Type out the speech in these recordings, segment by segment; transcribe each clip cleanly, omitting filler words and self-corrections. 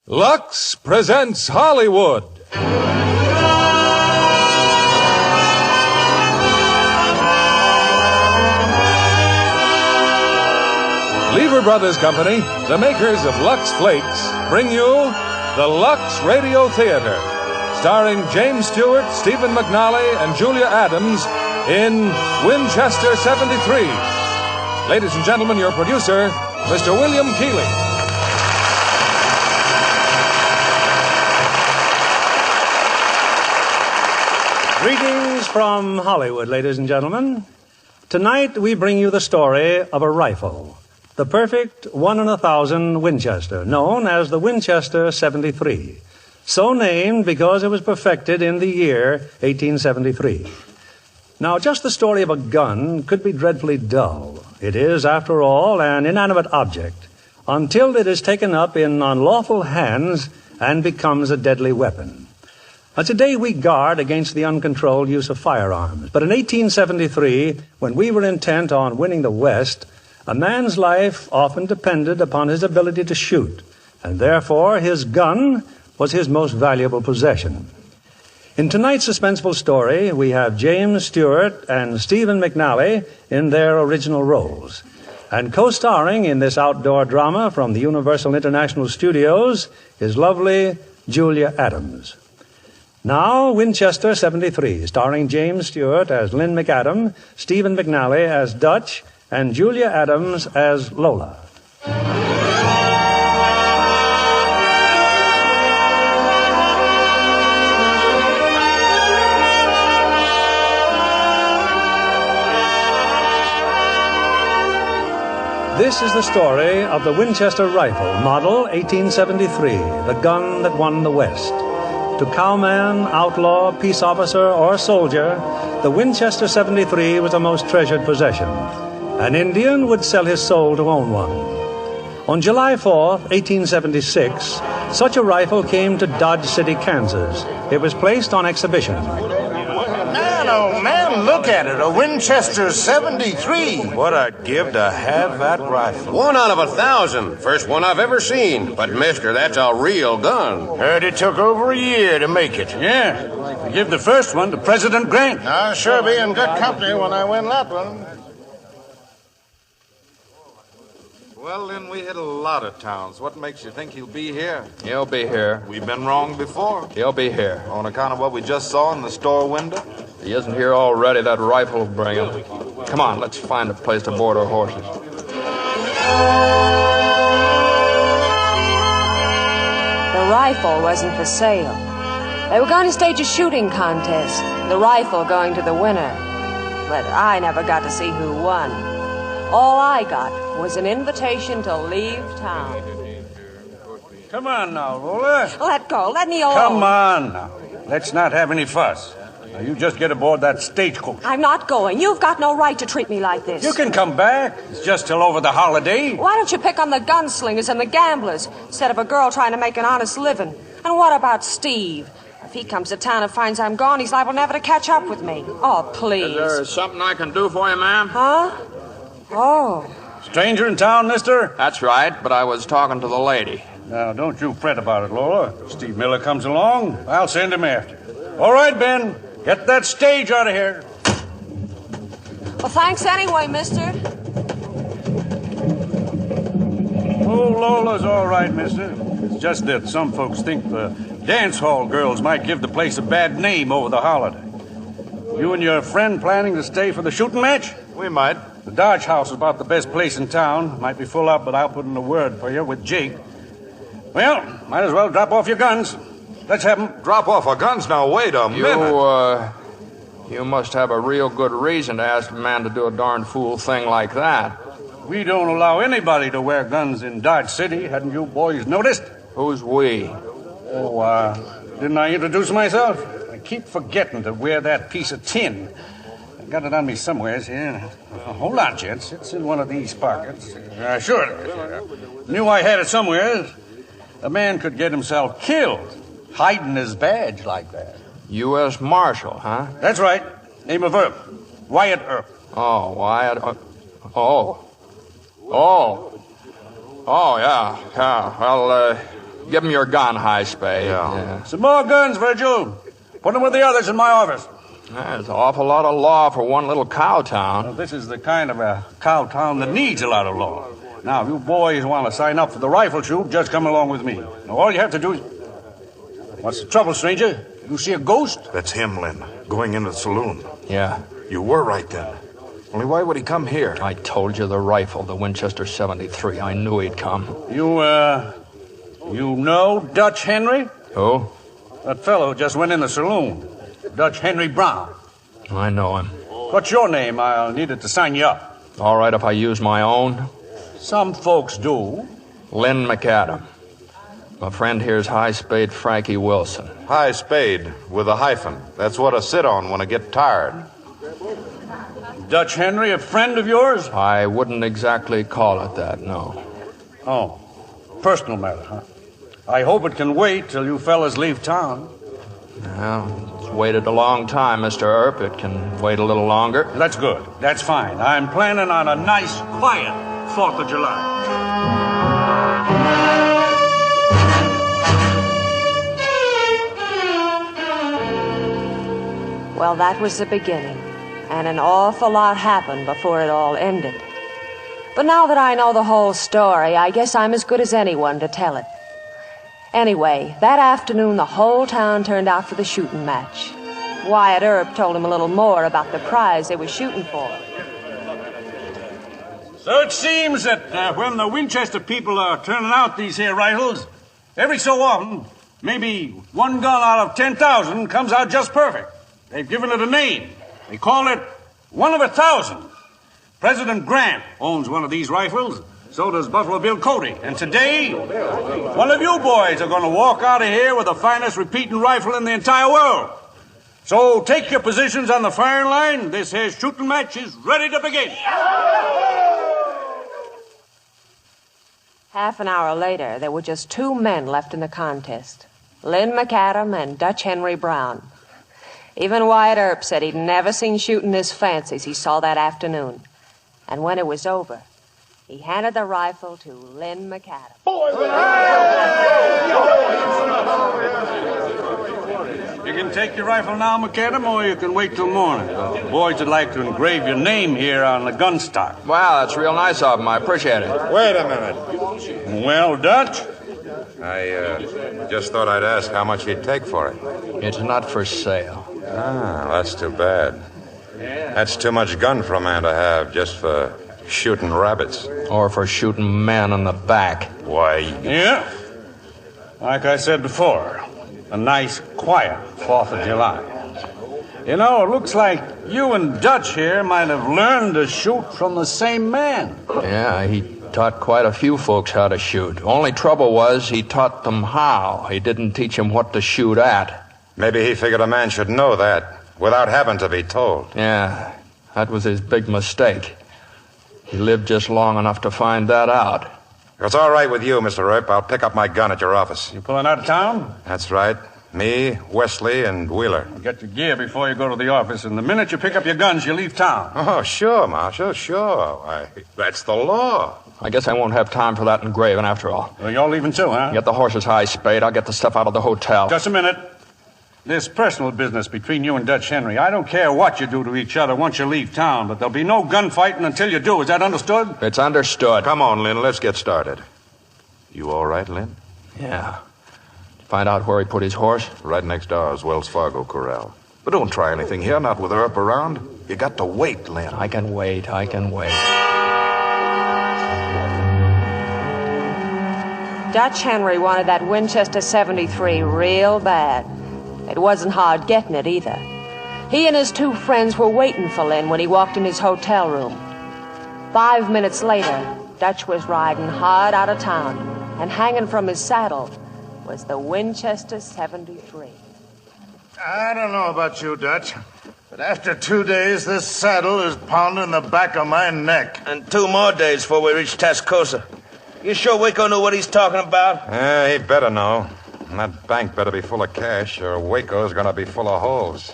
Lux presents Hollywood. Lever Brothers Company, the makers of Lux Flakes, bring you the Lux Radio Theater, starring James Stewart, Stephen McNally, and Julia Adams in Winchester 73. Ladies and gentlemen, your producer, Mr. William Keighley. Greetings from Hollywood, ladies and gentlemen. Tonight we bring you the story of a rifle, the perfect 1 in 1,000 Winchester, known as the Winchester 73, so named because it was perfected in the year 1873. Now, just the story of a gun could be dreadfully dull. It is, after all, an inanimate object, until it is taken up in unlawful hands and becomes a deadly weapon. Today we guard against the uncontrolled use of firearms. But in 1873, when we were intent on winning the West, a man's life often depended upon his ability to shoot, and therefore his gun was his most valuable possession. In tonight's suspenseful story, we have James Stewart and Stephen McNally in their original roles. And co-starring in this outdoor drama from the Universal International Studios is lovely Julia Adams. Now, Winchester 73, starring James Stewart as Lynn McAdam, Stephen McNally as Dutch, and Julia Adams as Lola. This is the story of the Winchester rifle, model 1873, the gun that won the West. To cowman, outlaw, peace officer, or soldier, the Winchester 73 was a most treasured possession. An Indian would sell his soul to own one. On July 4, 1876, such a rifle came to Dodge City, Kansas. It was placed on exhibition. Man, oh man, look at it, a Winchester 73. What I'd give to have that rifle. 1 out of 1,000. First one I've ever seen. But, mister, that's a real gun. Heard it took over a year to make it. Yeah, I give the first one to President Grant. I'll sure be in good company when I win that one. Well, then, we hit a lot of towns. What makes you think he'll be here? He'll be here. We've been wrong before. He'll be here. On account of what we just saw in the store window? If he isn't here already, that rifle will bring him. Come on, let's find a place to board our horses. The rifle wasn't for sale. They were going to stage a shooting contest, the rifle going to the winner. But I never got to see who won. All I got was an invitation to leave town. Come on now, Lola. Let go. Let me alone. Come on now. Let's not have any fuss. Now, you just get aboard that stagecoach. I'm not going. You've got no right to treat me like this. You can come back. It's just till over the holiday. Why don't you pick on the gunslingers and the gamblers instead of a girl trying to make an honest living? And what about Steve? If he comes to town and finds I'm gone, he's liable never to catch up with me. Oh, please. Is there something I can do for you, ma'am? Huh? Oh. Stranger in town, mister? That's right, but I was talking to the lady. Now, don't you fret about it, Lola. If Steve Miller comes along, I'll send him after. All right, Ben. Get that stage out of here. Well, thanks anyway, mister. Oh, Lola's all right, mister. It's just that some folks think the dance hall girls might give the place a bad name over the holiday. You and your friend planning to stay for the shooting match? We might. The Dodge House is about the best place in town. Might be full up, but I'll put in a word for you with Jake. Well, might as well drop off your guns. Let's have them. Drop off our guns now. Wait a minute. You must have a real good reason to ask a man to do a darn fool thing like that. We don't allow anybody to wear guns in Dodge City. Hadn't you boys noticed? Who's we? Oh, didn't I introduce myself? I keep forgetting to wear that piece of tin. I got it on me somewheres here. Hold on, gents. It's in one of these pockets. Sure it is. Knew I had it somewhere. A man could get himself killed hiding his badge like that. U.S. Marshal, huh? That's right. Name of Earp. Wyatt Earp. Oh, Wyatt. Oh, yeah. Well, Give him your gun, High Spade. Yeah. Some more guns, Virgil. Put them with the others in my office. There's an awful lot of law for one little cow town. Well, this is the kind of a cow town that needs a lot of law. Now, if you boys want to sign up for the rifle shoot, just come along with me. Now, all you have to do is... What's the trouble, stranger? You see a ghost? That's him, Lynn, going into the saloon. Yeah. You were right then. Only why would he come here? I told you the rifle, the Winchester 73. I knew he'd come. You know Dutch Henry? Who? That fellow just went in the saloon. Dutch Henry Brown. I know him. What's your name? I'll need it to sign you up. All right if I use my own? Some folks do. Lynn McAdam. My friend here's High Spade Frankie Wilson. High Spade with a hyphen. That's what I sit on when I get tired. Dutch Henry, a friend of yours? I wouldn't exactly call it that, no. Oh, personal matter, huh? I hope it can wait till you fellas leave town. Well, it's waited a long time, Mr. Earp. It can wait a little longer. That's good. That's fine. I'm planning on a nice, quiet 4th of July. Well, that was the beginning, and an awful lot happened before it all ended. But now that I know the whole story, I guess I'm as good as anyone to tell it. Anyway, that afternoon, the whole town turned out for the shooting match. Wyatt Earp told him a little more about the prize they were shooting for. So it seems that when the Winchester people are turning out these here rifles, every so often, maybe one gun out of 10,000 comes out just perfect. They've given it a name. They call it 1 of 1,000. President Grant owns one of these rifles. So does Buffalo Bill Cody. And today, one of you boys are going to walk out of here with the finest repeating rifle in the entire world. So take your positions on the firing line. This here shooting match is ready to begin. Half an hour later, there were just 2 men left in the contest, Lynn McAdam and Dutch Henry Brown. Even Wyatt Earp said he'd never seen shooting as fancy as he saw that afternoon. And when it was over, he handed the rifle to Lynn McAdam. You can take your rifle now, McAdam, or you can wait till morning. The boys would like to engrave your name here on the gun stock. Wow, that's real nice of him. I appreciate it. Wait a minute. Well, Dutch? I just thought I'd ask how much you'd take for it. It's not for sale. Ah, that's too bad. That's too much gun for a man to have just for shooting rabbits. Or for shooting men in the back. Why? Yeah. Like I said before, a nice, quiet 4th of July. You know, it looks like you and Dutch here might have learned to shoot from the same man. Yeah, he taught quite a few folks how to shoot. Only trouble was he taught them how. He didn't teach them what to shoot at. Maybe he figured a man should know that without having to be told. Yeah, that was his big mistake. He lived just long enough to find that out. If it's all right with you, Mr. Earp, I'll pick up my gun at your office. You pulling out of town? That's right. Me, Wesley, and Wheeler. Get your gear before you go to the office, and the minute you pick up your guns, you leave town. Oh, sure, Marshal, sure. Why, that's the law. I guess I won't have time for that engraving after all. Well, you're leaving too, huh? Get the horses, High Spade. I'll get the stuff out of the hotel. Just a minute. This personal business between you and Dutch Henry, I don't care what you do to each other once you leave town, but there'll be no gunfighting until you do. Is that understood? It's understood. Come on, Lynn, let's get started. You all right, Lynn? Yeah. Find out where he put his horse? Right next to ours, Wells Fargo Corral. But don't try anything here, not with Earp around. You got to wait, Lynn. I can wait. Dutch Henry wanted that Winchester 73 real bad. It wasn't hard getting it either. He and his 2 friends were waiting for Lynn when he walked in his hotel room. 5 minutes later, Dutch was riding hard out of town, and hanging from his saddle was the Winchester 73. I don't know about you, Dutch, but after 2 days, this saddle is pounding the back of my neck. And 2 more days before we reach Tascosa. You sure Waco knew what he's talking about? He better know. And that bank better be full of cash, or Waco's gonna be full of holes.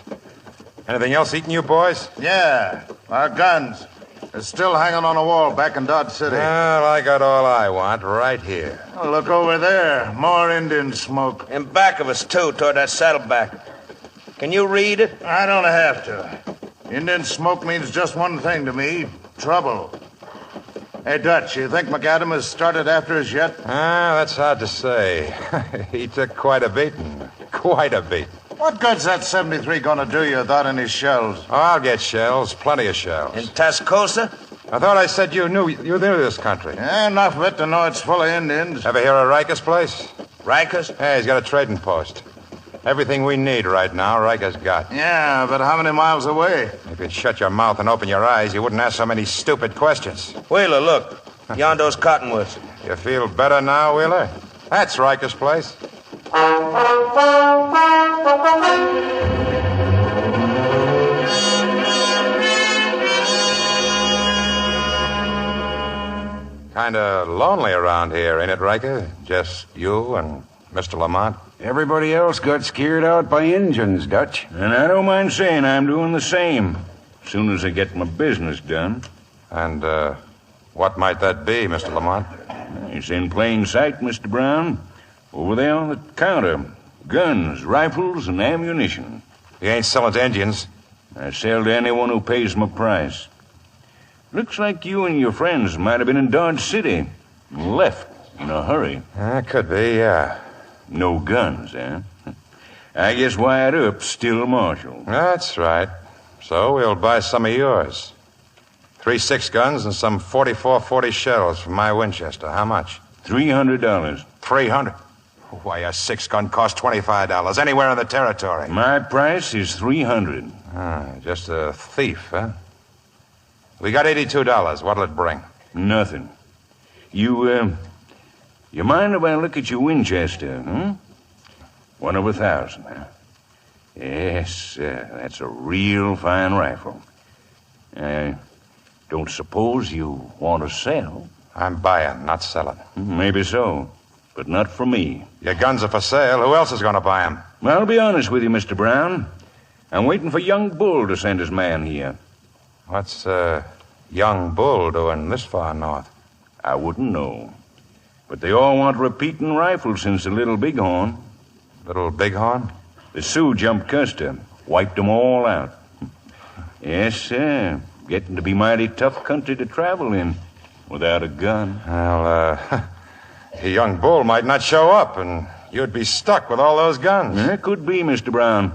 Anything else eating you boys? Yeah, our guns. It's still hanging on a wall back in Dodge City. Well, I got all I want right here. Oh, look over there. More Indian smoke. In back of us, too, toward that saddleback. Can you read it? I don't have to. Indian smoke means just one thing to me. Trouble. Hey, Dutch, you think McAdam has started after us yet? That's hard to say. He took quite a beating. Quite a beating. What good's that 73 gonna do you without any shells? Oh, I'll get shells. Plenty of shells. In Tascosa? I thought I said you knew this country. Yeah, enough of it to know it's full of Indians. Ever hear of Riker's place? Rikers? Hey, he's got a trading post. Everything we need right now, Riker's got. Yeah, but how many miles away? If you'd shut your mouth and open your eyes, you wouldn't ask so many stupid questions. Wheeler, look. Yondo's cottonwoods. You feel better now, Wheeler? That's Riker's place. Kind of lonely around here, ain't it, Riker? Just you and Mr. Lamont? Everybody else got scared out by Injuns, Dutch. And I don't mind saying I'm doing the same. As soon as I get my business done. And, what might that be, Mr. Lamont? It's in plain sight, Mr. Brown. Over there on the counter. Guns, rifles, and ammunition. You ain't selling to Indians? I sell to anyone who pays my price. Looks like you and your friends might have been in Dodge City. Left in a hurry. Could be, yeah. No guns, eh? I guess Wyatt Earp's still marshal. That's right. So we'll buy some of yours. 3 6-guns and some 44-40 shells from my Winchester. How much? $300. $300? Why, a 6-gun costs $25 anywhere in the territory. My price is $300. Just a thief, huh? We got $82. What'll it bring? Nothing. You mind if I look at your Winchester, huh? 1 of 1,000, huh? Yes, that's a real fine rifle. I don't suppose you want to sell? I'm buying, not selling. Maybe so, but not for me. Your guns are for sale. Who else is going to buy them? Well, I'll be honest with you, Mr. Brown. I'm waiting for young Bull to send his man here. What's young Bull doing this far north? I wouldn't know. But they all want repeating rifles since the Little Bighorn. Little Bighorn? The Sioux jumped Custer, wiped them all out. Yes, sir. Getting to be mighty tough country to travel in without a gun. Well, young Bull might not show up, and you'd be stuck with all those guns. It could be, Mr. Brown.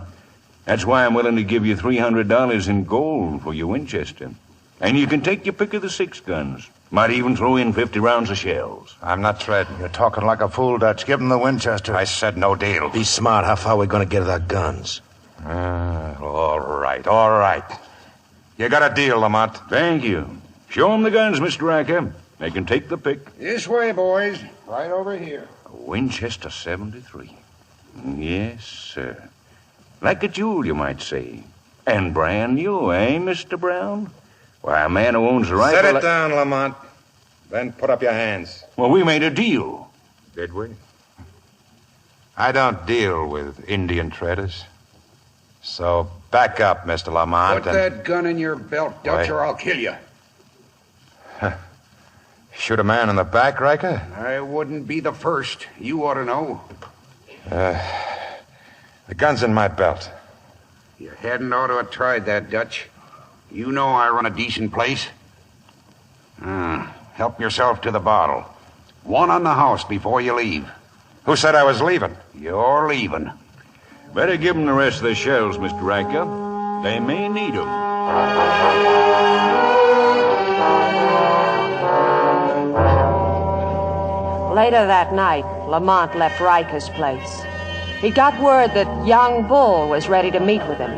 That's why I'm willing to give you $300 in gold for your Winchester. And you can take your pick of the 6-guns. Might even throw in 50 rounds of shells. I'm not trading. You're talking like a fool, Dutch. Give him the Winchester. I said no deal. Be smart. How far we going to get with our guns? All right. You got a deal, Lamont. Thank you. Show them the guns, Mr. Riker. They can take the pick. This way, boys. Right over here. A Winchester 73. Yes, sir. Like a jewel, you might say. And brand new, eh, Mr. Brown? Why, a man who owns a rifle... Set it down, Lamont. Then put up your hands. Well, we made a deal. Did we? I don't deal with Indian traders. So back up, Mr. Lamont. Put that gun in your belt, Dutch, or I'll kill you. Shoot a man in the back, Riker? I wouldn't be the first. You ought to know. The gun's in my belt. You hadn't ought to have tried that, Dutch. You know I run a decent place. Help yourself to the bottle. 1 on the house before you leave. Who said I was leaving? You're leaving. Better give them the rest of the shells, Mr. Riker. They may need them. Later that night, Lamont left Riker's place. He got word that young Bull was ready to meet with him.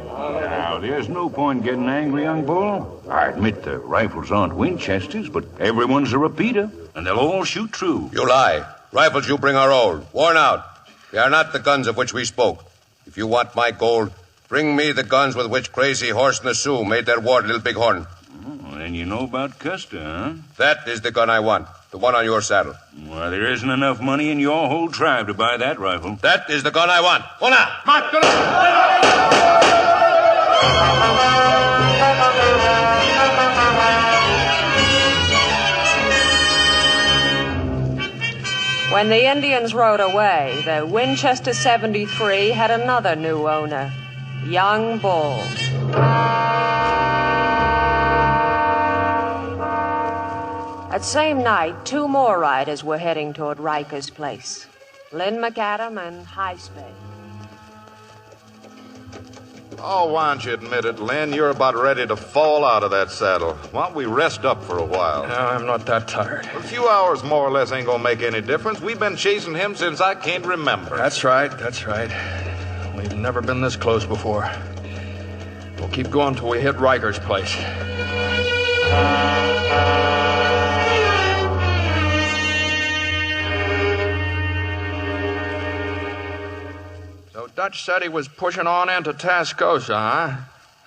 Now, there's no point getting angry, young Bull. I admit the rifles aren't Winchesters, but everyone's a repeater, and they'll all shoot true. You lie. Rifles you bring are old, worn out. They are not the guns of which we spoke. If you want my gold, bring me the guns with which Crazy Horse and the Sioux made their war at Little Bighorn. Oh, then you know about Custer, huh? That is the gun I want. The one on your saddle. Well, there isn't enough money in your whole tribe to buy that rifle. That is the gun I want. Go now. When the Indians rode away, the Winchester 73 had another new owner, young Bull. That same night, 2 more riders were heading toward Riker's place, Lynn McAdam and High Spade. Oh, why don't you admit it, Lynn? You're about ready to fall out of that saddle. Why don't we rest up for a while? No, I'm not that tired. A few hours more or less ain't gonna make any difference. We've been chasing him since I can't remember. That's right. We've never been this close before. We'll keep going till we hit Riker's place. So Dutch said he was pushing on into Tascosa, huh?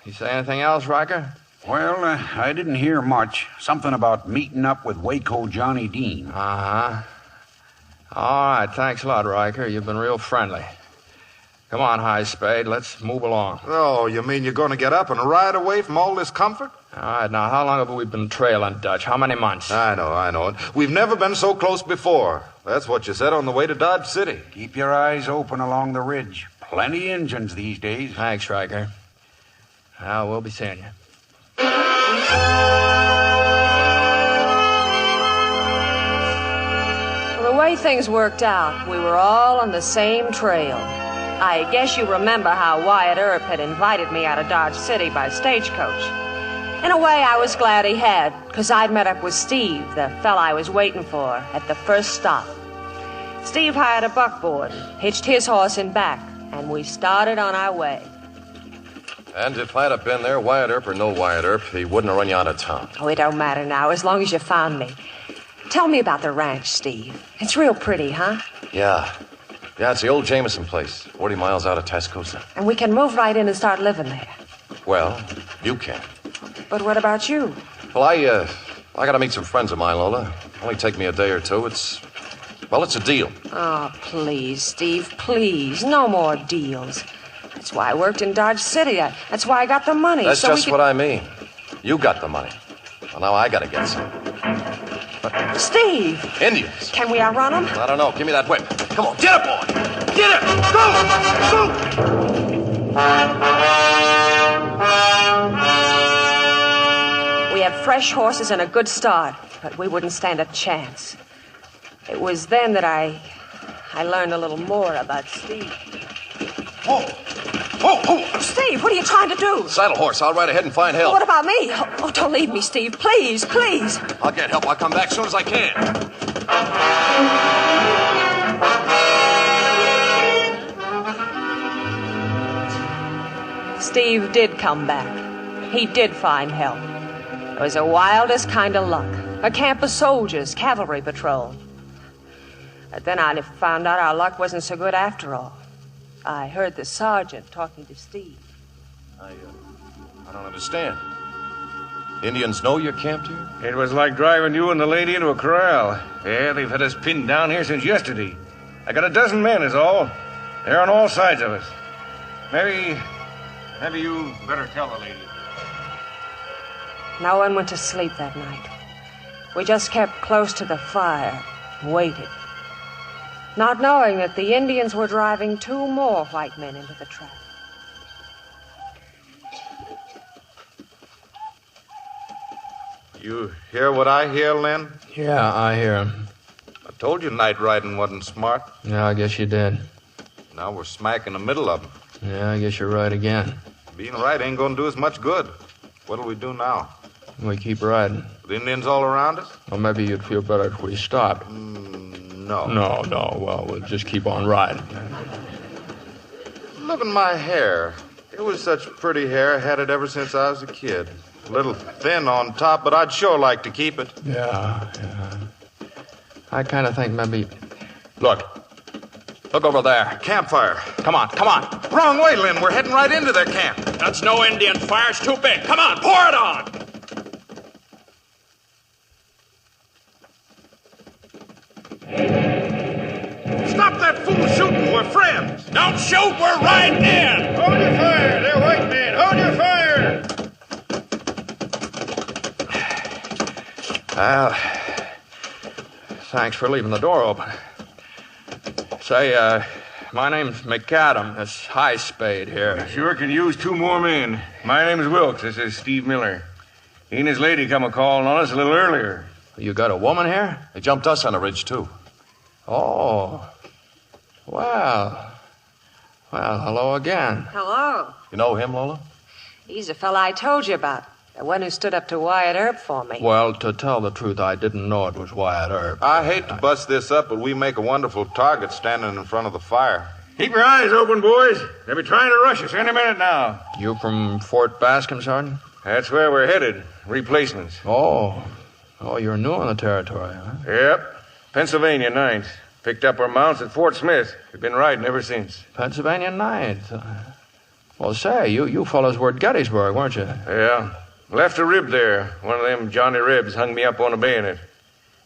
You say anything else, Riker? Well, I didn't hear much. Something about meeting up with Waco Johnny Dean. Uh-huh. All right, thanks a lot, Riker. You've been real friendly. Come on, High Spade, let's move along. Oh, you mean you're gonna get up and ride away from all this comfort? All right, now, how long have we been trailing Dutch? How many months? I know. We've never been so close before. That's what you said on the way to Dodge City. Keep your eyes open along the ridge. Plenty Injuns these days. Thanks, Riker. Well, we'll be seeing you. Well, the way things worked out, we were all on the same trail. I guess you remember how Wyatt Earp had invited me out of Dodge City by stagecoach. In a way, I was glad he had, because I'd met up with Steve, the fella I was waiting for, at the first stop. Steve hired a buckboard, hitched his horse in back, and we started on our way. And if I'd have been there, Wyatt Earp or no Wyatt Earp, he wouldn't have run you out of town. Oh, it don't matter now, as long as you found me. Tell me about the ranch, Steve. It's real pretty, huh? Yeah, it's the old Jameson place, 40 miles out of Tascosa. And we can move right in and start living there. Well, you can. But what about you? Well, I gotta meet some friends of mine, Lola. Only take me a day or two. It's a deal. Oh, please, Steve, please. No more deals. That's why I worked in Dodge City. That's why I got the money. That's just what I mean. You got the money. Well, now I gotta get some. Steve! Indians. Can we outrun them? I don't know. Give me that whip. Come on, get it, boy! Get it! Go! We had fresh horses and a good start, but we wouldn't stand a chance. It was then that I learned a little more about Steve. Whoa! Steve, what are you trying to do? Saddle horse. I'll ride ahead and find help. What about me? Oh, don't leave me, Steve. Please. I'll get help. I'll come back as soon as I can. Steve did come back. He did find help. It was the wildest kind of luck. A camp of soldiers, cavalry patrol. But then I found out our luck wasn't so good after all. I heard the sergeant talking to Steve. I don't understand. Indians know you're camped here? It was like driving you and the lady into a corral. Yeah, they've had us pinned down here since yesterday. I got a dozen men is all. They're on all sides of us. Maybe you better tell the lady. No one went to sleep that night. We just kept close to the fire, waited. Not knowing that the Indians were driving 2 more white men into the trap. You hear what I hear, Lynn? Yeah, I hear him. I told you night riding wasn't smart. Yeah, I guess you did. Now we're smack in the middle of them. Yeah, I guess you're right again. Being right ain't gonna do us much good. What'll we do now? We keep riding. The Indians all around us? Well, maybe you'd feel better if we stopped. No. No. Well, we'll just keep on riding. Look at my hair. It was such pretty hair. I had it ever since I was a kid. A little thin on top, but I'd sure like to keep it. Yeah. I kind of think maybe... Look over there. Campfire. Come on. Wrong way, Lynn. We're heading right into their camp. That's no Indian fire. It's too big. Come on, pour it on. Stop that fool shooting. We're friends. Don't shoot. We're riding in. Hold your fire. They're white men. Hold your fire. Well, thanks for leaving the door open. Say, my name's McAdam. This High Spade here. I sure can use 2 more men. My name's Wilkes. This is Steve Miller. He and his lady come a-calling on us a little earlier. You got a woman here? They jumped us on the ridge, too. Oh. Well, hello again. Hello. You know him, Lola? He's the fella I told you about. The one who stood up to Wyatt Earp for me. Well, to tell the truth, I didn't know it was Wyatt Earp. I hate to bust this up, but we make a wonderful target standing in front of the fire. Keep your eyes open, boys. They'll be trying to rush us any minute now. You from Fort Bascom, Sergeant? That's where we're headed. Replacements. Oh, you're new in the territory, huh? Yep. Pennsylvania 9th. Picked up our mounts at Fort Smith. We've been riding ever since. Pennsylvania 9th. Well, say, you fellows were at Gettysburg, weren't you? Yeah. Left a rib there. One of them Johnny Rebs hung me up on a bayonet.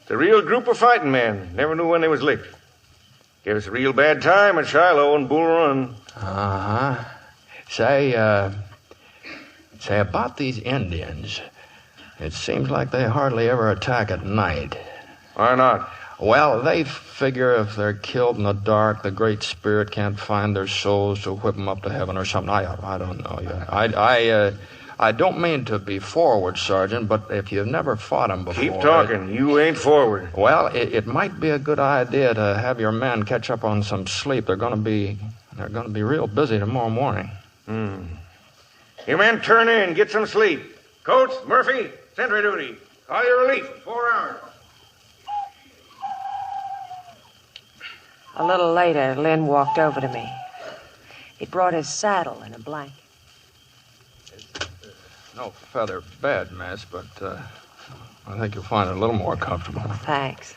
It's a real group of fighting men. Never knew when they was licked. Gave us a real bad time at Shiloh and Bull Run. Uh-huh. Say about these Indians. It seems like they hardly ever attack at night. Why not? Well, they figure if they're killed in the dark, the Great Spirit can't find their souls to whip them up to heaven or something. I don't know yet. I don't mean to be forward, Sergeant, but if you've never fought them before... Keep talking. You ain't forward. Well, it might be a good idea to have your men catch up on some sleep. They're going to be real busy tomorrow morning. You men turn in. Get some sleep. Coates, Murphy, sentry duty. Call your relief in 4 hours. A little later, Lynn walked over to me. He brought his saddle and a blanket. No feather bed, miss, but I think you'll find it a little more comfortable. Thanks.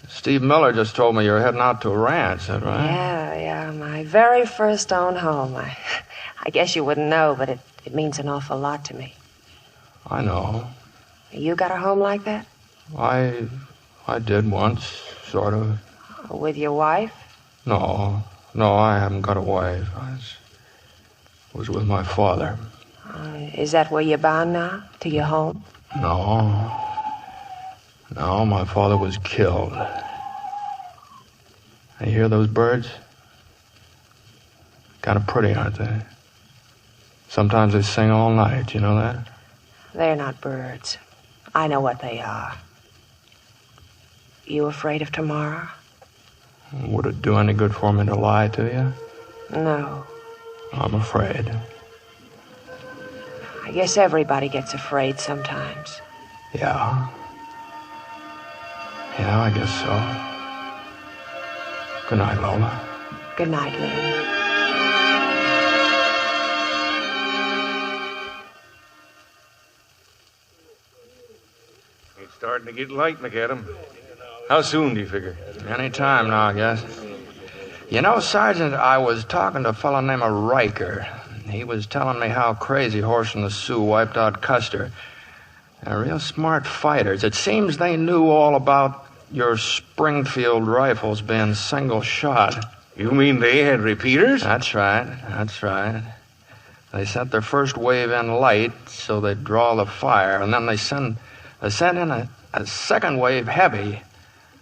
Steve Miller just told me you're heading out to a ranch, is that right? Yeah, my very first own home. I guess you wouldn't know, but it means an awful lot to me. I know. You got a home like that? I did once, sort of. With your wife? No, I haven't got a wife. I was with my father. Is that where you're bound now? To your home? No, my father was killed. You hear those birds? Kind of pretty, aren't they? Sometimes they sing all night, you know that? They're not birds. I know what they are. You afraid of tomorrow? Would it do any good for me to lie to you? No. I'm afraid. I guess everybody gets afraid sometimes. Yeah, I guess so. Good night, Lola. Good night, Lynn. It's starting to get light, McAdam. How soon do you figure? Any time now, I guess. You know, Sergeant, I was talking to a fellow named Riker. He was telling me how Crazy Horse and the Sioux wiped out Custer. They're real smart fighters. It seems they knew all about your Springfield rifles being single shot. You mean they had repeaters? That's right. They sent their first wave in light so they'd draw the fire, and then they sent in a second wave heavy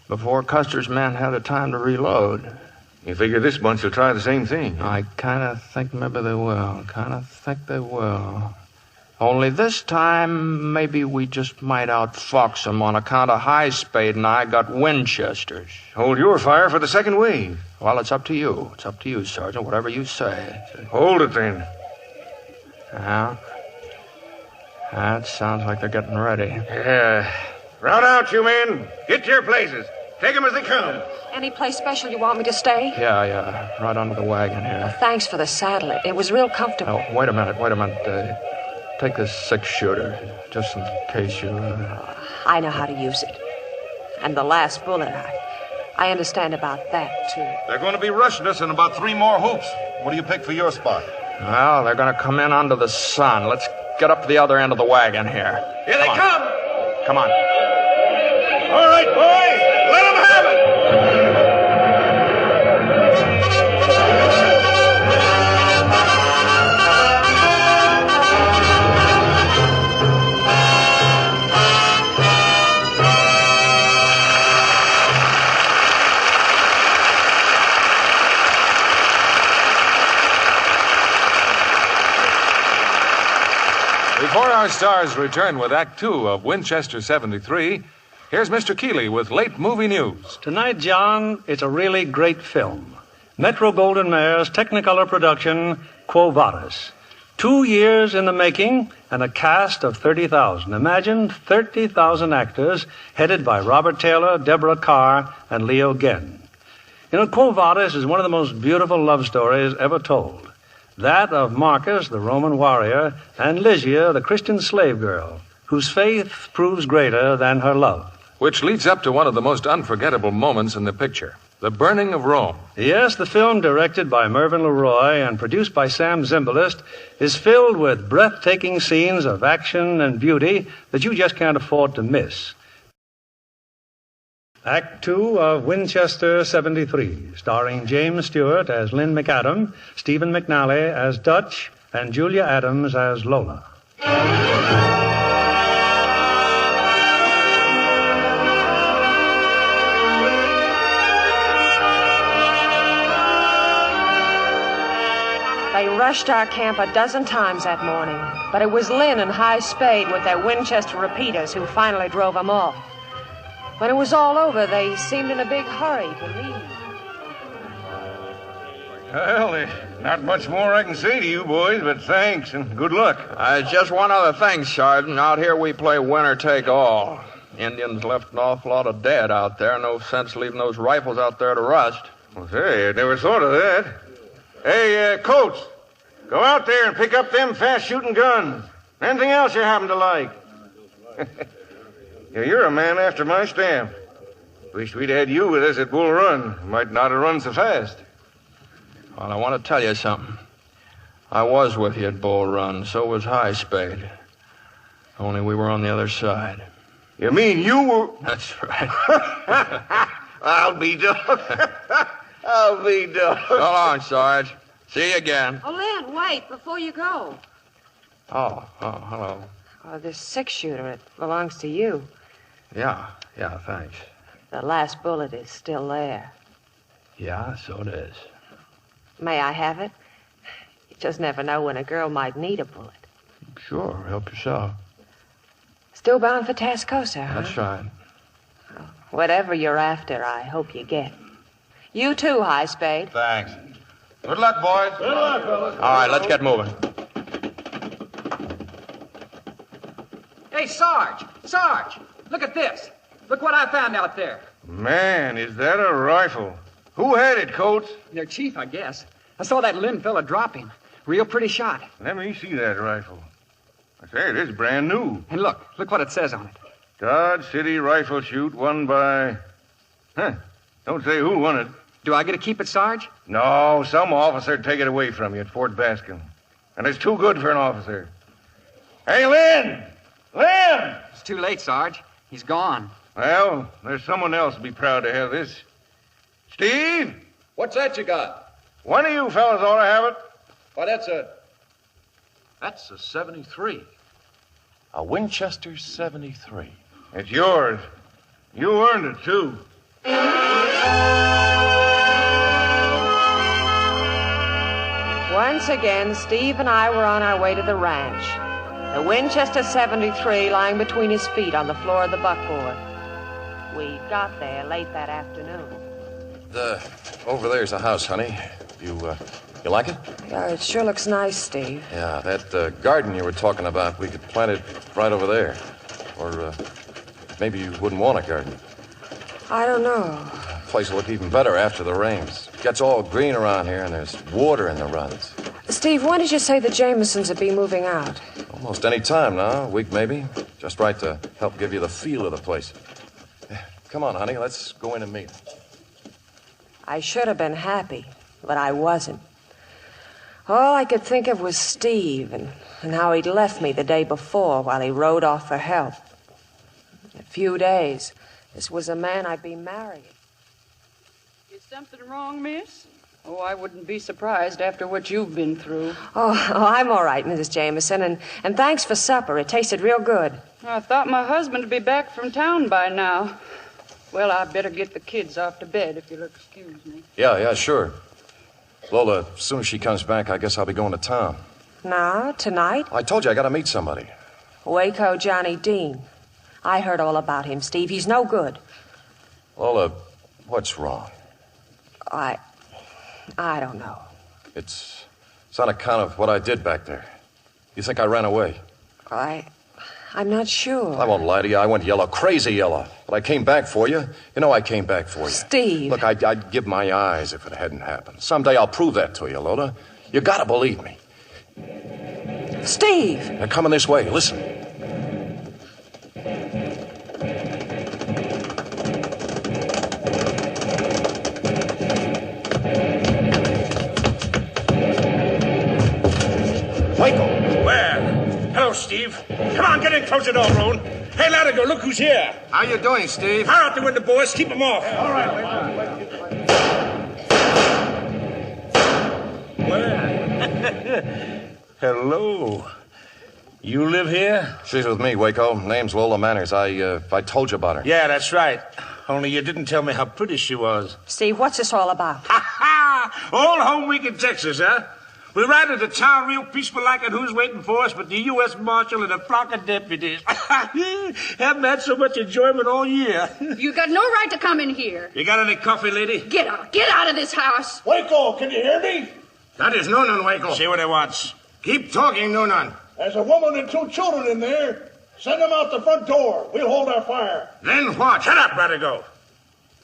before Custer's men had a time to reload. You figure this bunch will try the same thing? I kind of think maybe they will. Only this time, maybe we just might outfox them on account of High Spade and I got Winchesters. Hold your fire for the second wave. Well, it's up to you. It's up to you, Sergeant, whatever you say. Hold it, then. Yeah? That sounds like they're getting ready. Yeah. Round out, you men. Get to your places. Take them as they come. Any place special you want me to stay? Yeah. Right under the wagon here. Thanks for the saddle. It was real comfortable. Oh, wait a minute. Take this 6-shooter, just in case you... I know how to use it. And the last bullet, I understand about that, too. They're going to be rushing us in about 3 more hoops. What do you pick for your spot? Well, they're going to come in under the sun. Let's get up to the other end of the wagon here. Here they come! Come on. All right, boys. Let them have it! Before our stars return with Act Two of Winchester 73, here's Mr. Keeley with late movie news. Tonight, John, it's a really great film. Metro-Goldwyn-Mayer's Technicolor production, Quo Vadis. 2 years in the making and a cast of 30,000. Imagine 30,000 actors headed by Robert Taylor, Deborah Carr, and Leo Genn. You know, Quo Vadis is one of the most beautiful love stories ever told. That of Marcus, the Roman warrior, and Lygia, the Christian slave girl, whose faith proves greater than her love. Which leads up to one of the most unforgettable moments in the picture, the burning of Rome. Yes, the film, directed by Mervyn LeRoy and produced by Sam Zimbalist, is filled with breathtaking scenes of action and beauty that you just can't afford to miss. Act Two of Winchester 73, starring James Stewart as Lynn McAdam, Stephen McNally as Dutch, and Julia Adams as Lola. They rushed our camp a dozen times that morning, but it was Lynn and High Spade with their Winchester repeaters who finally drove them off. When it was all over, they seemed in a big hurry to leave. Well, there's not much more I can say to you boys, but thanks and good luck. Just one other thing, Sergeant. Out here we play winner take all. Indians left an awful lot of dead out there. No sense leaving those rifles out there to rust. Well, say, I never thought of that. Hey, Coates, go out there and pick up them fast-shooting guns. Anything else you happen to like. Yeah, you're a man after my stamp. Wish we'd had you with us at Bull Run. Might not have run so fast. Well, I want to tell you something. I was with you at Bull Run. So was High Spade. Only we were on the other side. You mean you were... That's right. I'll be dog. I'll be dog. So long, Sarge. See you again. Oh, Lynn, wait, before you go. Oh, hello. Oh, this six-shooter, it belongs to you. Yeah, thanks. The last bullet is still there. Yeah, so it is. May I have it? You just never know when a girl might need a bullet. Sure, help yourself. Still bound for Tascosa, huh? That's right. Whatever you're after, I hope you get. You too, High Spade. Thanks. Good luck, boys. Good luck, fellas. All right, let's get moving. Hey, Sarge! Sarge! Look at this. Look what I found out there. Man, is that a rifle? Who had it, Coates? Their chief, I guess. I saw that Lynn fella drop him. Real pretty shot. Let me see that rifle. I say, it is brand new. And look what it says on it. Dodge City Rifle Shoot won by... Don't say who won it. Do I get to keep it, Sarge? No, some officer'd take it away from you at Fort Baskin. And it's too good for an officer. Hey, Lynn! Lynn! It's too late, Sarge. He's gone. Well, there's someone else who'd be proud to have this. Steve? What's that you got? One of you fellas ought to have it. Why, that's a 73. A Winchester 73. It's yours. You earned it, too. Once again, Steve and I were on our way to the ranch. The Winchester 73 lying between his feet on the floor of the buckboard. We got there late that afternoon. Over there's a house, honey. You like it? Yeah, it sure looks nice, Steve. Yeah, that garden you were talking about, we could plant it right over there. Or maybe you wouldn't want a garden. I don't know. The place will look even better after the rains. It gets all green around here, and there's water in the runs. Steve, when did you say the Jamesons would be moving out? Almost any time now, a week maybe. Just right to help give you the feel of the place. Come on, honey, let's go in and meet. I should have been happy, but I wasn't. All I could think of was Steve and how he'd left me the day before while he rode off for help. In a few days, this was a man I'd be marrying. Is something wrong, miss? Oh, I wouldn't be surprised after what you've been through. Oh, I'm all right, Mrs. Jameson, and thanks for supper. It tasted real good. I thought my husband would be back from town by now. Well, I better get the kids off to bed, if you'll excuse me. Yeah, sure. Lola, as soon as she comes back, I guess I'll be going to town. Now, tonight? I told you I got to meet somebody. Waco Johnny Dean. I heard all about him, Steve. He's no good. Lola, what's wrong? I don't know. It's on account of what I did back there. You think I ran away? I'm not sure. I won't lie to you. I went yellow, crazy yellow. But I came back for you. You know I came back for you. Steve. Look, I'd give my eyes if it hadn't happened. Someday I'll prove that to you, Lola. You gotta believe me. Steve! They're coming this way. Listen. Waco! Where? Hello, Steve. Come on, get in close the door, Roan. Hey, Latigo, look who's here. How you doing, Steve? Fire out the window, boys. Keep them off. All right. Where? Hello. You live here? She's with me, Waco. Name's Lola Manners. I told you about her. Yeah, that's right. Only you didn't tell me how pretty she was. Steve, what's this all about? Old home week in Texas, huh? We ride into town real peaceful like, and who's waiting for us but the U.S. Marshal and a flock of deputies. Haven't had so much enjoyment all year. You got no right to come in here. You got any coffee, lady? Get out of this house. Waco, can you hear me? That is Noonan, Waco. See what he wants. Keep talking, Noonan. There's a woman and 2 children in there. Send them out the front door. We'll hold our fire. Then what? Shut up, Radigo.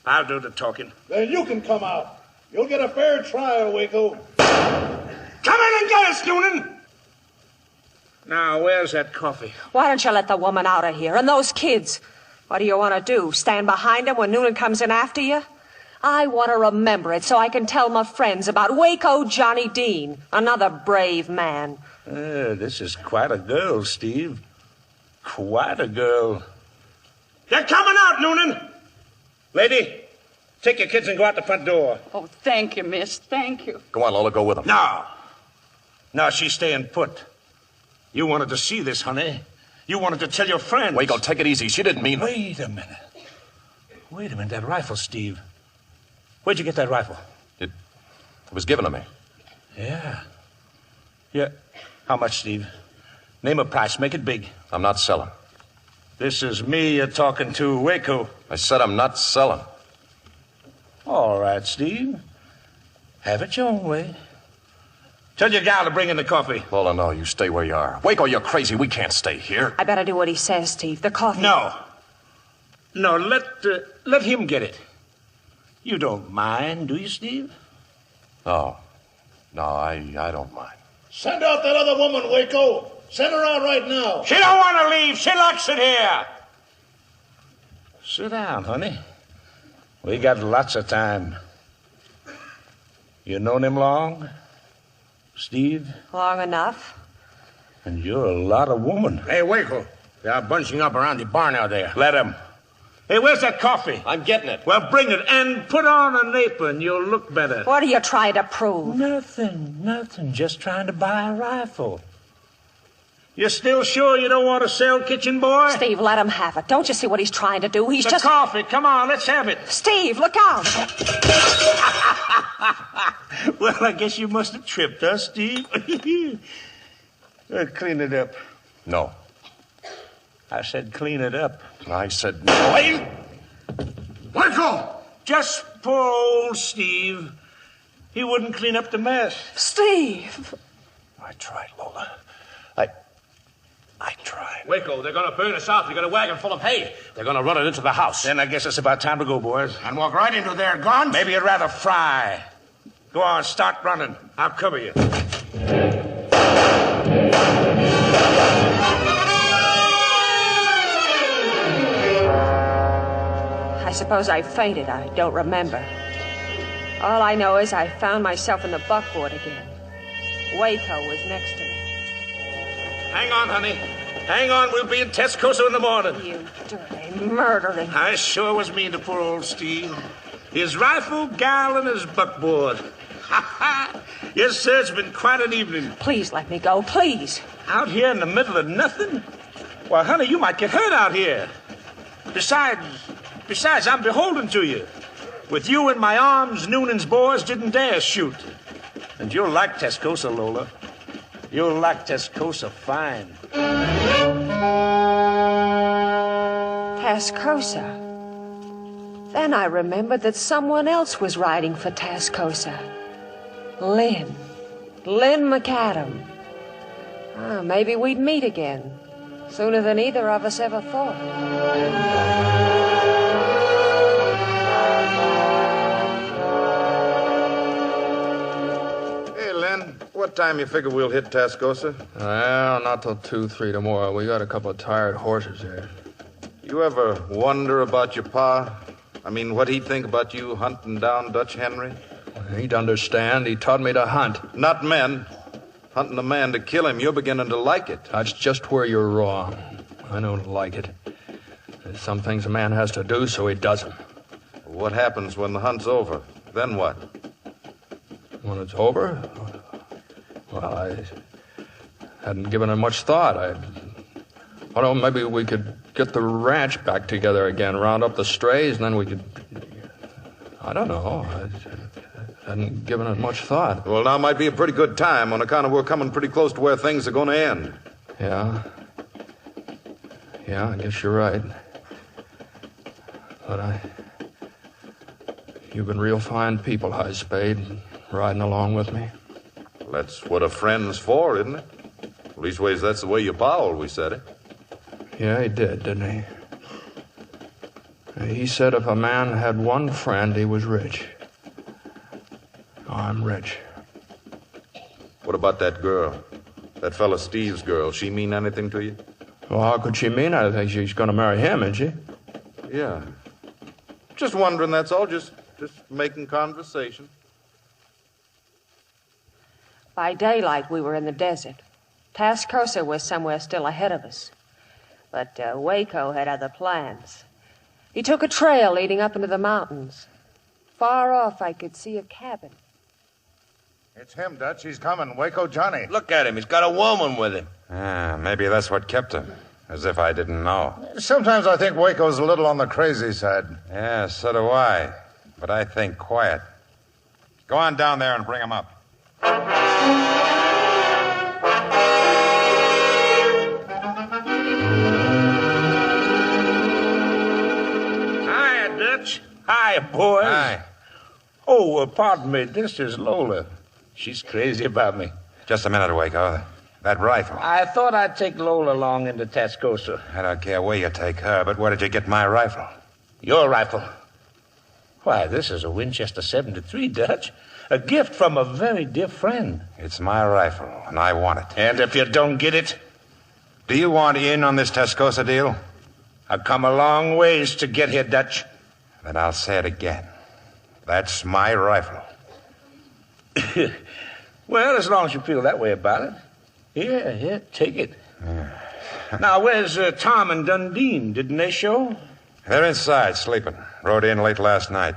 I'll do the talking. Then you can come out. You'll get a fair trial, Waco. Come in and get us, Noonan. Now, where's that coffee? Why don't you let the woman out of here? And those kids? What do you want to do? Stand behind them when Noonan comes in after you? I want to remember it so I can tell my friends about Waco Johnny Dean, another brave man. This is quite a girl, Steve. Quite a girl. They're coming out, Noonan. Lady, take your kids and go out the front door. Oh, thank you, miss. Thank you. Go on, Lola, go with them. No, she's staying put. You wanted to see this, honey. You wanted to tell your friends. Waco, take it easy. She didn't mean it. Wait a minute, that rifle, Steve. Where'd you get that rifle? It was given to me. Yeah. How much, Steve? Name a price. Make it big. I'm not selling. This is me you're talking to, Waco. I said I'm not selling. All right, Steve. Have it your own way. Tell your gal to bring in the coffee. Lola, no, you stay where you are. Waco, you're crazy. We can't stay here. I better do what he says, Steve. The coffee. No, let him get it. You don't mind, do you, Steve? No, I don't mind. Send out that other woman, Waco. Send her out right now. She don't want to leave. She likes it here. Sit down, honey. We got lots of time. You known him long, Steve? Long enough. And you're a lot of woman. Hey, Waco. They are bunching up around the barn out there. Let them. Hey, where's that coffee? I'm getting it. Well, bring it and put on an apron. You'll look better. What are you trying to prove? Nothing. Just trying to buy a rifle. You still sure you don't want to sell, kitchen boy? Steve, let him have it. Don't you see what he's trying to do? He's the just... coffee. Come on, let's have it. Steve, look out. Well, I guess you must have tripped, huh, Steve? Clean it up. No. I said clean it up. I said no. Hey! Waco! Just poor old Steve. He wouldn't clean up the mess. Steve! I tried, Lola. I tried. Waco, they're going to burn us out. They got a wagon full of hay. They're going to run it into the house. Then I guess it's about time to go, boys. And walk right into their guns? Maybe you'd rather fry. Go on, start running. I'll cover you. I suppose I fainted. I don't remember. All I know is I found myself in the buckboard again. Waco was next to me. Hang on, honey. Hang on. We'll be in Tescoso in the morning. You dirty, murdering... I sure was mean to poor old Steve. His rifle, gal, and his buckboard. Yes, sir, it's been quite an evening. Please let me go, please. Out here in the middle of nothing? Why, honey, you might get hurt out here. Besides, I'm beholden to you. With you in my arms, Noonan's boys didn't dare shoot. And you'll like Tescoso, Lola. You'll like Tescoso fine. Tascosa. Then I remembered that someone else was riding for Tascosa. Lynn McAdam. Maybe we'd meet again, sooner than either of us ever thought. Hey, Lynn, what time you figure we'll hit Tascosa? Well, not till 2, 3 tomorrow. We got a couple of tired horses here. You ever wonder about your pa? I mean, what he'd think about you hunting down Dutch Henry? He'd understand. He taught me to hunt. Not men. Hunting a man to kill him, you're beginning to like it. That's just where you're wrong. I don't like it. There's some things a man has to do, so he does them. What happens when the hunt's over? Then what? When it's over? Well, I hadn't given it much thought. Maybe we could get the ranch back together again, round up the strays, and then we could... I don't know. I hadn't given it much thought. Well, now might be a pretty good time on account of we're coming pretty close to where things are going to end. Yeah, I guess you're right. But you've been real fine people, High Spade, riding along with me. That's what a friend's for, isn't it? Leastways, that's the way your pa always said it. Yeah, he did, didn't he? He said if a man had one friend, he was rich. I'm rich. What about that girl? That fella Steve's girl. She mean anything to you? Well, how could she mean anything? She's going to marry him, isn't she? Yeah. Just wondering, that's all. Just making conversation. By daylight, we were in the desert. Tascosa was somewhere still ahead of us. But Waco had other plans. He took a trail leading up into the mountains. Far off, I could see a cabin. It's him, Dutch. He's coming. Waco Johnny. Look at him. He's got a woman with him. Maybe that's what kept him. As if I didn't know. Sometimes I think Waco's a little on the crazy side. Yeah, so do I. But I think quiet. Go on down there and bring him up. Hi, Dutch. Hi, boys. Hi. Oh, pardon me. This is Lola. She's crazy about me. Just a minute, Waco. That rifle. I thought I'd take Lola along into Tascosa. I don't care where you take her, but where did you get my rifle? Your rifle? Why, this is a Winchester 73, Dutch. A gift from a very dear friend. It's my rifle, and I want it. And if you don't get it? Do you want in on this Tascosa deal? I've come a long ways to get here, Dutch. Then I'll say it again. That's my rifle. Well, as long as you feel that way about it. Here, take it. Yeah. Now, where's Tom and Dundee? Didn't they show? They're inside, sleeping. Rode in late last night.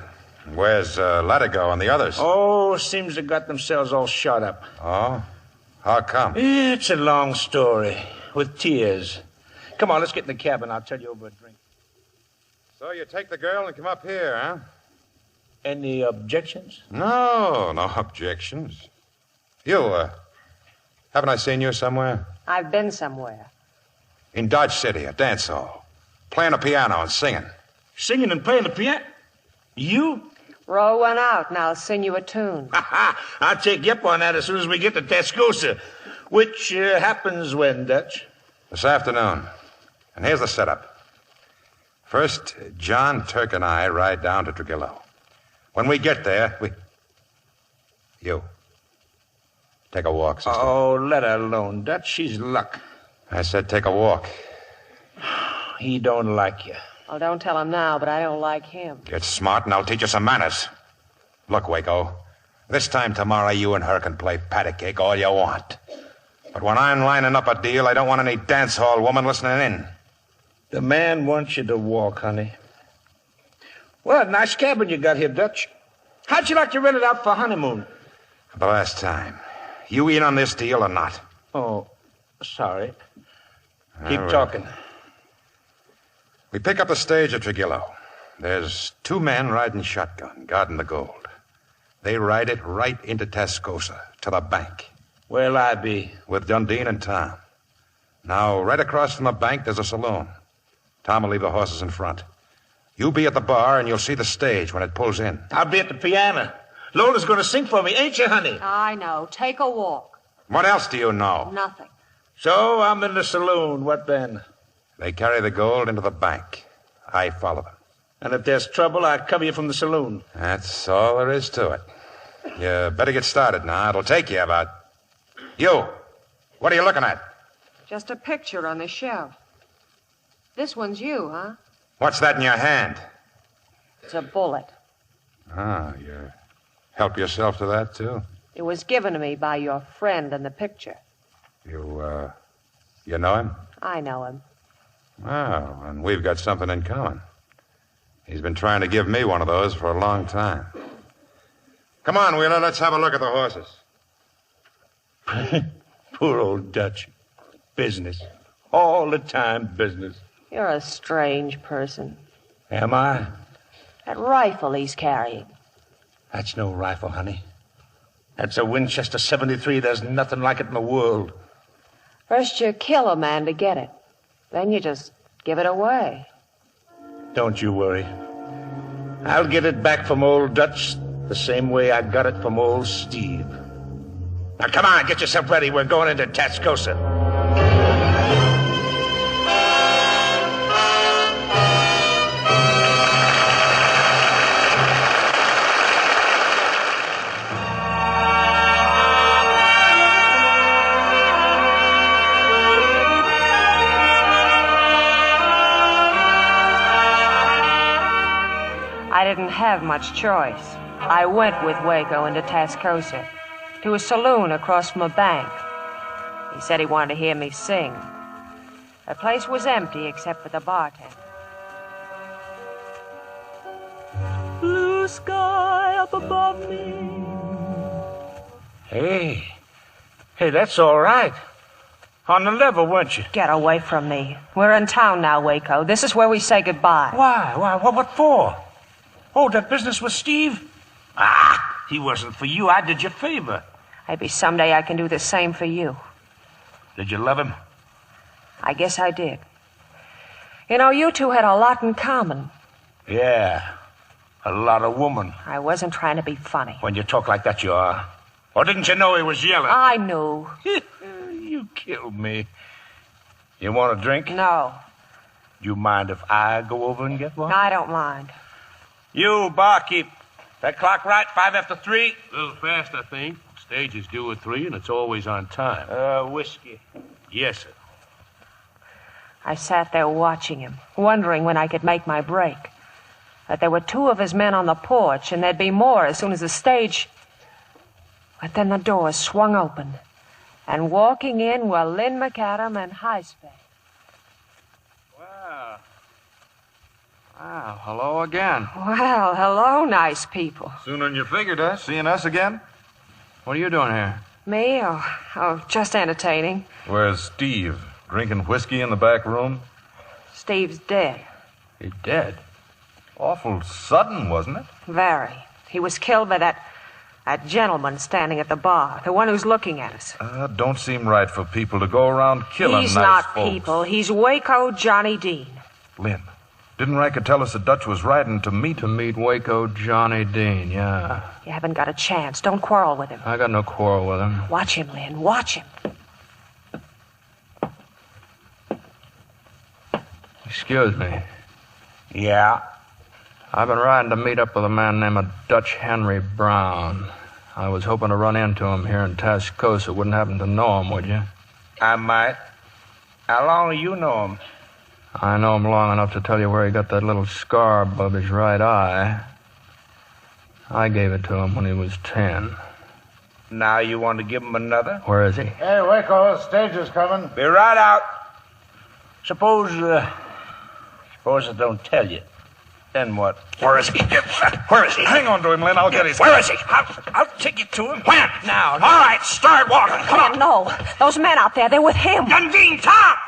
Where's Latigo and the others? Oh, seems they got themselves all shot up. Oh? How come? It's a long story, with tears. Come on, let's get in the cabin. I'll tell you over a drink. So you take the girl and come up here, huh? Any objections? No objections. You, haven't I seen you somewhere? I've been somewhere. In Dodge City, a dance hall. Playing a piano and singing. Singing and playing the piano? You? Roll one out, and I'll sing you a tune. I'll take you up on that as soon as we get to Tascosa. Which happens when, Dutch? This afternoon. And here's the setup. First, John, Turk, and I ride down to Trujillo. When we get there, You. Take a walk, sister. Oh, let her alone, Dutch. She's luck. I said take a walk. He don't like you. Well, don't tell him now, but I don't like him. Get smart and I'll teach you some manners. Look, Waco, this time tomorrow you and her can play patty cake all you want. But when I'm lining up a deal, I don't want any dance hall woman listening in. The man wants you to walk, honey. Well, nice cabin you got here, Dutch. How'd you like to rent it out for honeymoon? For the last time. You in on this deal or not? Oh, sorry. Keep All right. talking. We pick up the stage at Trujillo. There's 2 men riding shotgun, guarding the gold. They ride it right into Tascosa, to the bank. Where'll I be? With Dundee and Tom. Now, right across from the bank, there's a saloon. Tom will leave the horses in front. You be at the bar, and you'll see the stage when it pulls in. I'll be at the piano. Lola's going to sing for me, ain't you, honey? I know. Take a walk. What else do you know? Nothing. So I'm in the saloon. What then? They carry the gold into the bank. I follow them. And if there's trouble, I cover you from the saloon. That's all there is to it. You better get started now. It'll take you about... You! What are you looking at? Just a picture on the shelf. This one's you, huh? What's that in your hand? It's a bullet. Ah, you help yourself to that, too? It was given to me by your friend in the picture. You know him? I know him. Oh, and we've got something in common. He's been trying to give me one of those for a long time. Come on, Wheeler, let's have a look at the horses. Poor old Dutch. Business. All the time, business. You're a strange person. Am I? That rifle he's carrying. That's no rifle, honey. That's a Winchester 73. There's nothing like it in the world. First you kill a man to get it. Then you just give it away. Don't you worry. I'll get it back from old Dutch the same way I got it from old Steve. Now, come on, get yourself ready. We're going into Tascosa. I didn't have much choice. I went with Waco into Tascosa, to a saloon across from a bank. He said he wanted to hear me sing. The place was empty except for the bartender. Blue sky up above me. Hey, that's all right. On the level, weren't you? Get away from me. We're in town now, Waco. This is where we say goodbye. Why? What for? Oh, that business with Steve? He wasn't for you. I did you a favor. Maybe someday I can do the same for you. Did you love him? I guess I did. You know, you two had a lot in common. Yeah, a lot of woman. I wasn't trying to be funny. When you talk like that, you are. Or didn't you know he was yelling? I knew. You killed me. You want a drink? No. You mind if I go over and get one? I don't mind. You, barkeep. That clock right? 5 after 3? A little fast, I think. Stage is due at 3, and it's always on time. Whiskey. Yes, sir. I sat there watching him, wondering when I could make my break. That there were 2 of his men on the porch, and there'd be more as soon as the stage... But then the doors swung open, and walking in were Lynn McAdam and Highspay. Wow, hello again. Well, hello, nice people. Sooner than you figured, huh? Seeing us again? What are you doing here? Me? Oh, just entertaining. Where's Steve? Drinking whiskey in the back room? Steve's dead. He's dead? Awful sudden, wasn't it? Very. He was killed by that gentleman standing at the bar, the one who's looking at us. Don't seem right for people to go around killing He's nice not folks. people. He's Waco Johnny Dean. Lynn, didn't Riker tell us that Dutch was riding to meet... To meet Waco Johnny Dean, yeah. You haven't got a chance. Don't quarrel with him. I got no quarrel with him. Watch him, Lynn. Watch him. Excuse me. Yeah? I've been riding to meet up with a man named Dutch Henry Brown. I was hoping to run into him here in Tascosa. Wouldn't happen to know him, would you? I might. How long do you know him? I know him long enough to tell you where he got that little scar above his right eye. I gave it to him when he was 10. Now you want to give him another? Where is he? Hey, Waco, stage is coming. Be right out. Suppose I don't tell you. Then what? Where is he? Where is he? Hang on to him, Lynn. I'll get his... Where is he? I'll take you to him. When? Now. All right, start walking. Come on. No. Those men out there, they're with him. Dundee, top!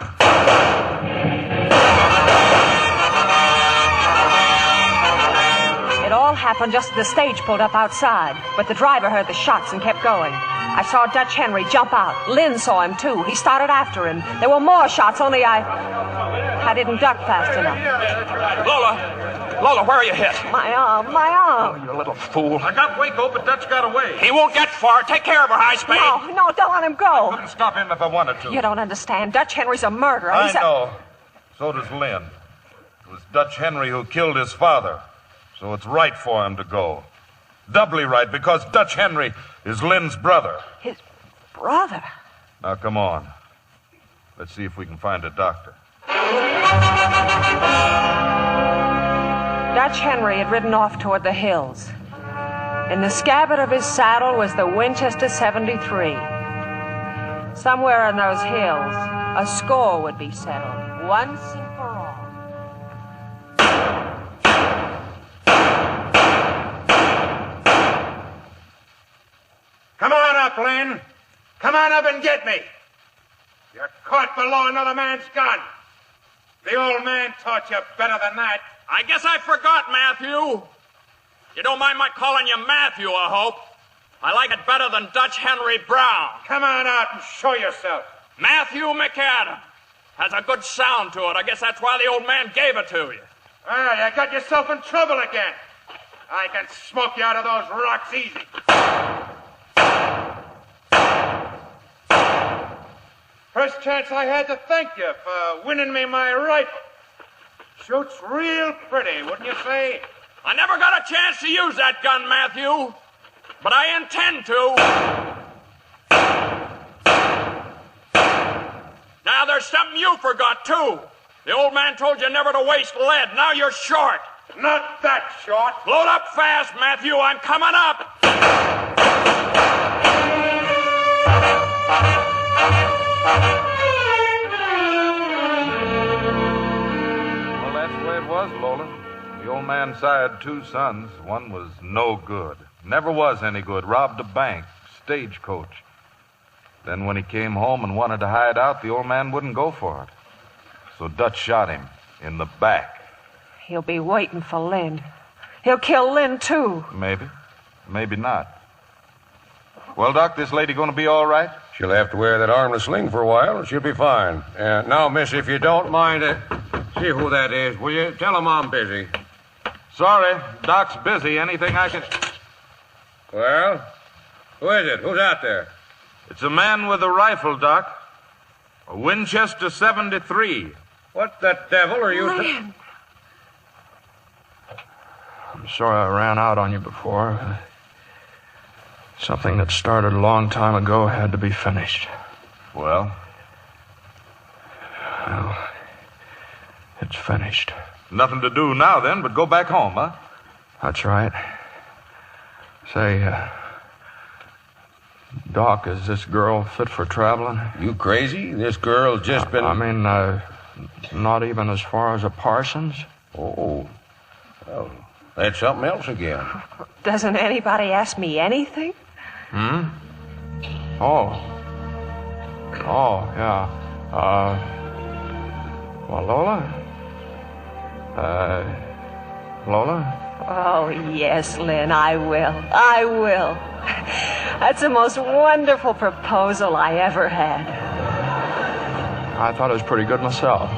It all happened just as the stage pulled up outside, but the driver heard the shots and kept going. I saw Dutch Henry jump out. Lynn saw him, too. He started after him. There were more shots, only I... I didn't duck fast enough. Lola, where are you hit? My arm. You little fool. I got Waco, but Dutch got away. He won't get far. Take care of her, High Spade. No, don't let him go. Couldn't stop him if I wanted to. You don't understand. Dutch Henry's a murderer. I He's know. So does Lynn. It was Dutch Henry who killed his father. So it's right for him to go. Doubly right, because Dutch Henry is Lynn's brother. His brother? Now, come on. Let's see if we can find a doctor. Dutch Henry had ridden off toward the hills. In the scabbard of his saddle was the Winchester 73. Somewhere in those hills, a score would be settled, once and for all. Come on up, Lynn. Come on up and get me. You're caught below another man's gun. The old man taught you better than that. I guess I forgot, Matthew. You don't mind my calling you Matthew, I hope. I like it better than Dutch Henry Brown. Come on out and show yourself. Matthew McAdam. Has a good sound to it. I guess that's why the old man gave it to you. Well, you got yourself in trouble again. I can smoke you out of those rocks easy. First chance I had to thank you for winning me my rifle. Shoots real pretty, wouldn't you say? I never got a chance to use that gun, Matthew. But I intend to. Now, there's something you forgot, too. The old man told you never to waste lead. Now you're short. Not that short. Load up fast, Matthew. I'm coming up. Well, that's the way it was, Lola. The old man sired 2 sons. One was no good. Never was any good. Robbed a bank, stagecoach. Then when he came home and wanted to hide out, the old man wouldn't go for it. So Dutch shot him in the back. He'll be waiting for Lynn. He'll kill Lynn, too. Maybe. Maybe not. Well, Doc, this lady going to be all right? She'll have to wear that armless sling for a while. She'll be fine. Now, miss, if you don't mind, see who that is. Will you tell him I'm busy? Sorry, Doc's busy. Anything I can... Well, who is it? Who's out there? It's a man with a rifle, Doc. A Winchester 73. What the devil are you... Lynn. I'm sorry I ran out on you before. Something that started a long time ago had to be finished. Well, it's finished. Nothing to do now, then, but go back home, huh? That's right. Say, Doc, is this girl fit for traveling? You crazy? This girl's just been... I mean, not even as far as a Parsons? Oh, well, that's something else again. Doesn't anybody ask me anything? Oh, yeah. Well, Lola? Lola? Oh, yes, Lynn, I will. I will. That's the most wonderful proposal I ever had. I thought it was pretty good myself.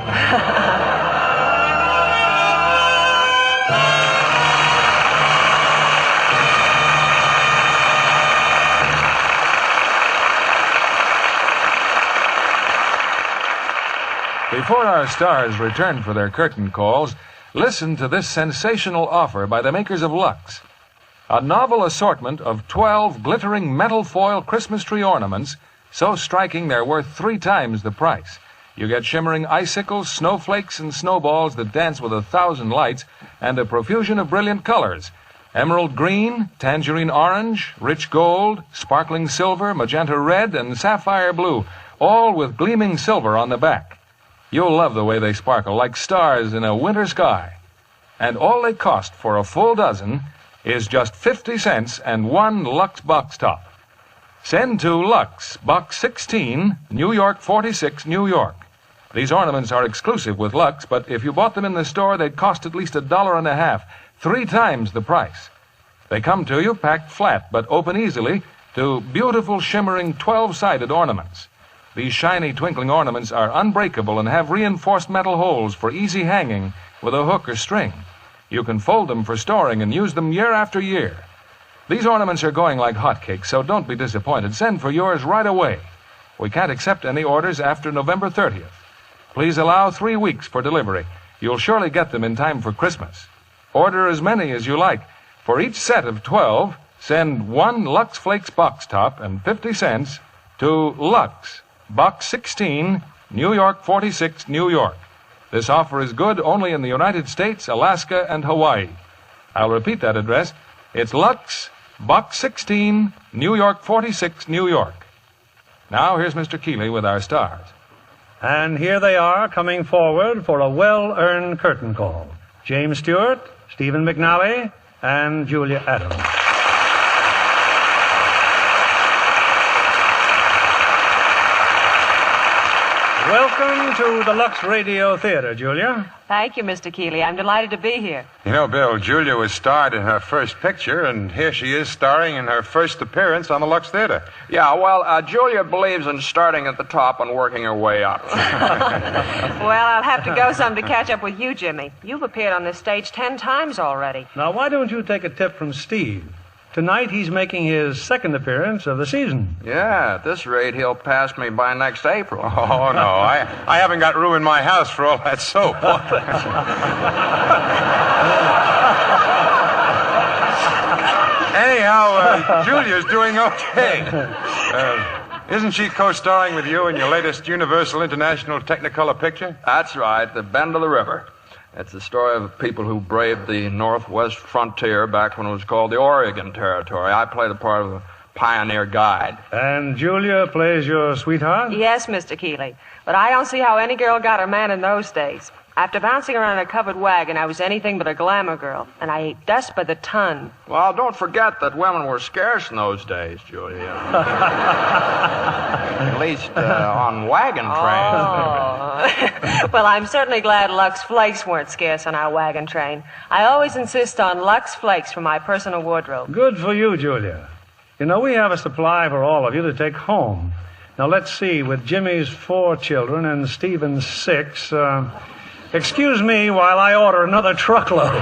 Before our stars return for their curtain calls, listen to this sensational offer by the makers of Lux. A novel assortment of 12 glittering metal foil Christmas tree ornaments, so striking they're worth 3 times the price. You get shimmering icicles, snowflakes, and snowballs that dance with 1,000 lights, and a profusion of brilliant colors. Emerald green, tangerine orange, rich gold, sparkling silver, magenta red, and sapphire blue, all with gleaming silver on the back. You'll love the way they sparkle, like stars in a winter sky. And all they cost for a full dozen is just 50 cents and 1 Lux box top. Send to Lux, Box 16, New York 46, New York. These ornaments are exclusive with Lux, but if you bought them in the store, they'd cost at least $1.50, 3 times the price. They come to you packed flat, but open easily to beautiful, shimmering 12-sided ornaments. These shiny, twinkling ornaments are unbreakable and have reinforced metal holes for easy hanging with a hook or string. You can fold them for storing and use them year after year. These ornaments are going like hotcakes, so don't be disappointed. Send for yours right away. We can't accept any orders after November 30th. Please allow 3 weeks for delivery. You'll surely get them in time for Christmas. Order as many as you like. For each set of 12, send 1 Lux Flakes box top and 50 cents to Lux, Box 16, New York 46, New York. This offer is good only in the United States, Alaska, and Hawaii. I'll repeat that address. It's Lux, Box 16, New York 46, New York. Now, here's Mr. Keeley with our stars. And here they are coming forward for a well-earned curtain call. James Stewart, Stephen McNally, and Julia Adams. Welcome to the Lux Radio Theater, Julia. Thank you, Mr. Keeley. I'm delighted to be here. You know, Bill, Julia was starred in her first picture, and here she is starring in her first appearance on the Lux Theater. Yeah, well, Julia believes in starting at the top and working her way up. Well, I'll have to go some to catch up with you, Jimmy. You've appeared on this stage 10 times already. Now, why don't you take a tip from Steve? Tonight he's making his second appearance of the season. Yeah, at this rate, he'll pass me by next April. Oh, no, I haven't got room in my house for all that soap. Anyhow, Julia's doing okay. Isn't she co-starring with you in your latest Universal International Technicolor picture? That's right, The Bend of the River. It's the story of people who braved the northwest frontier back when it was called the Oregon Territory. I play the part of a pioneer guide. And Julia plays your sweetheart? Yes, Mr. Keeley. But I don't see how any girl got her man in those days. After bouncing around in a covered wagon, I was anything but a glamour girl, and I ate dust by the ton. Well, don't forget that women were scarce in those days, Julia. At least on wagon trains. Oh. Well, I'm certainly glad Lux Flakes weren't scarce on our wagon train. I always insist on Lux Flakes for my personal wardrobe. Good for you, Julia. You know, we have a supply for all of you to take home. Now, let's see, with Jimmy's 4 children and Stephen's 6... excuse me while I order another truckload.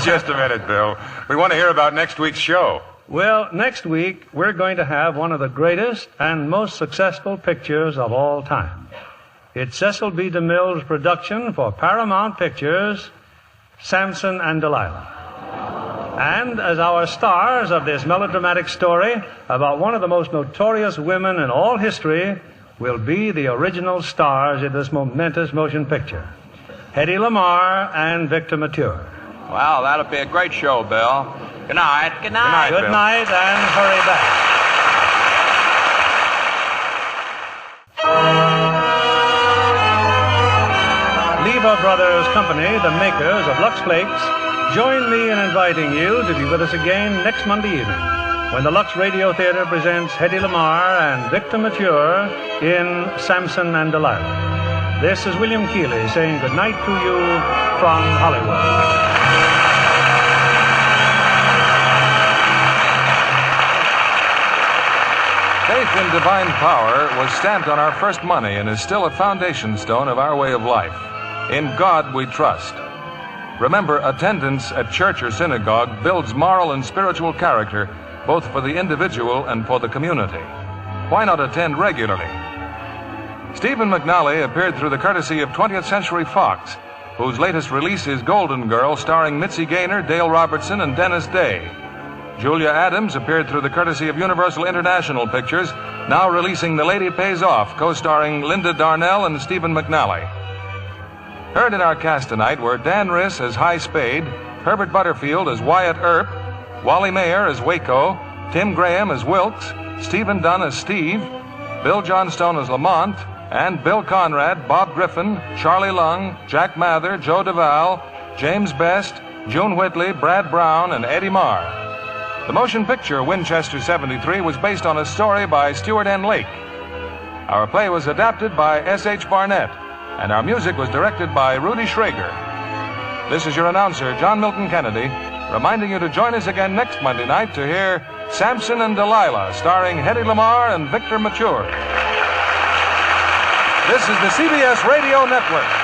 Just a minute, Bill. We want to hear about next week's show. Well, next week, we're going to have one of the greatest and most successful pictures of all time. It's Cecil B. DeMille's production for Paramount Pictures, Samson and Delilah. And as our stars of this melodramatic story about one of the most notorious women in all history will be the original stars in this momentous motion picture, Hedy Lamarr and Victor Mature. Well, that'll be a great show, Bill. Good night. Good night. Good night, and hurry back. Lever Brothers Company, the makers of Lux Flakes, join me in inviting you to be with us again next Monday evening, when the Lux Radio Theater presents Hedy Lamarr and Victor Mature in Samson and Delilah. This is William Keeley saying good night to you from Hollywood. Faith in divine power was stamped on our first money and is still a foundation stone of our way of life. In God we trust. Remember, attendance at church or synagogue builds moral and spiritual character, both for the individual and for the community. Why not attend regularly? Stephen McNally appeared through the courtesy of 20th Century Fox, whose latest release is Golden Girl, starring Mitzi Gaynor, Dale Robertson, and Dennis Day. Julia Adams appeared through the courtesy of Universal International Pictures, now releasing The Lady Pays Off, co-starring Linda Darnell and Stephen McNally. Heard in our cast tonight were Dan Riss as High Spade, Herbert Butterfield as Wyatt Earp, Wally Mayer as Waco, Tim Graham as Wilkes, Stephen Dunn as Steve, Bill Johnstone as Lamont, and Bill Conrad, Bob Griffin, Charlie Lung, Jack Mather, Joe Duvall, James Best, June Whitley, Brad Brown, and Eddie Marr. The motion picture Winchester 73 was based on a story by Stuart N. Lake. Our play was adapted by S.H. Barnett, and our music was directed by Rudy Schrager. This is your announcer, John Milton Kennedy, reminding you to join us again next Monday night to hear Samson and Delilah, starring Hedy Lamarr and Victor Mature. This is the CBS Radio Network.